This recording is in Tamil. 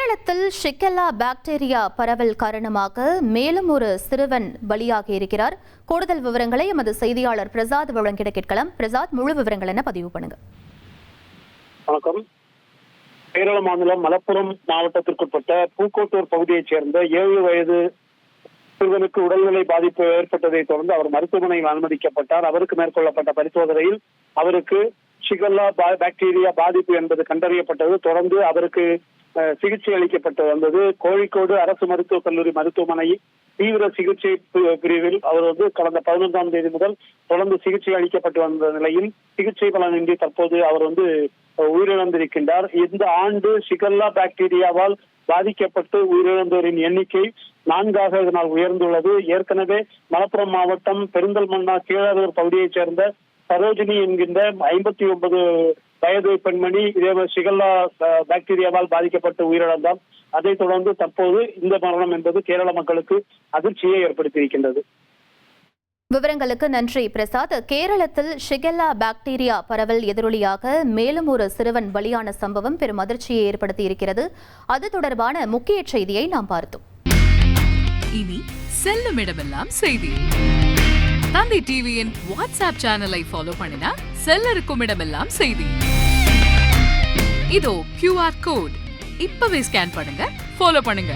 கேரளத்தில் ஷிகெல்லா பாக்டீரியா பரவல் காரணமாக மேலும் ஒரு சிறுவன் பலியாகி இருக்கிறார். கூடுதல் விவரங்களை எமது செய்தியாளர் பிரசாத் வழங்கிட கேட்கலாம். பிரசாத், முழு விவரங்கள் என்ன பதிவு பண்ணுங்க. வணக்கம். கேரள மாநிலம் மலப்புரம் மாவட்டத்திற்குட்பட்ட பூக்கோட்டூர் பகுதியைச் சேர்ந்த 7 வயது சிறுவனுக்கு உடல்நிலை பாதிப்பு ஏற்பட்டதை தொடர்ந்து அவர் மருத்துவமனையில் அனுமதிக்கப்பட்டார். அவருக்கு மேற்கொள்ளப்பட்ட பரிசோதனையில் அவருக்கு ஷிகெல்லா பாக்டீரியா பாதிப்பு என்பது கண்டறியப்பட்டது. தொடர்ந்து அவருக்கு சிகிச்சை அளிக்கப்பட்டு வந்தது. கோழிக்கோடு அரசு மருத்துவக் கல்லூரி மருத்துவமனையில் தீவிர சிகிச்சை பிரிவில் அவர் கடந்த 11ஆம் தேதி முதல் தொடர்ந்து சிகிச்சை அளிக்கப்பட்டு வந்த நிலையில் சிகிச்சை பலனின்றி தற்போது அவர் உயிரிழந்திருக்கின்றார். இந்த ஆண்டு ஷிகெல்லா பாக்டீரியாவால் பாதிக்கப்பட்டு உயிரிழந்தோரின் எண்ணிக்கை 4ஆக இதனால் உயர்ந்துள்ளது. ஏற்கனவே மலப்புரம் மாவட்டம் பெருந்தல்மண்ணா கீழாரூர் பகுதியைச் சேர்ந்த சரோஜினி என்கின்ற 59 வயது பெண்மணி இதே ஷிகெல்லா பாக்டீரியாவால் பாதிக்கப்பட்டு உயிரிழந்தார். அதைத் தொடர்ந்து தற்போது இந்த மரணம் என்பது கேரள மக்களுக்கு அதிர்ச்சியை ஏற்படுத்தியிருக்கின்றது. விவரங்களுக்கு நன்றி பிரசாத். கேரளத்தில் ஷிகெல்லா பாக்டீரியா பரவல் எதிரொலியாக மேலும் ஒரு சிறுவன் பலியான சம்பவம் பெரும் அதிர்ச்சியை ஏற்படுத்தியிருக்கிறது. அது தொடர்பான முக்கிய செய்தியை நாம் பார்த்தோம். இனி செல்லும் இடமெல்லாம் செய்தி. தந்தி டிவியின் வாட்ஸ்அப் சேனலை ஃபாலோ பண்ணினா செல்ல இருக்கும் இடமெல்லாம் செய்தி. இதோ QR கோட் இப்பவே ஸ்கேன் பண்ணுங்க, ஃபாலோ பண்ணுங்க.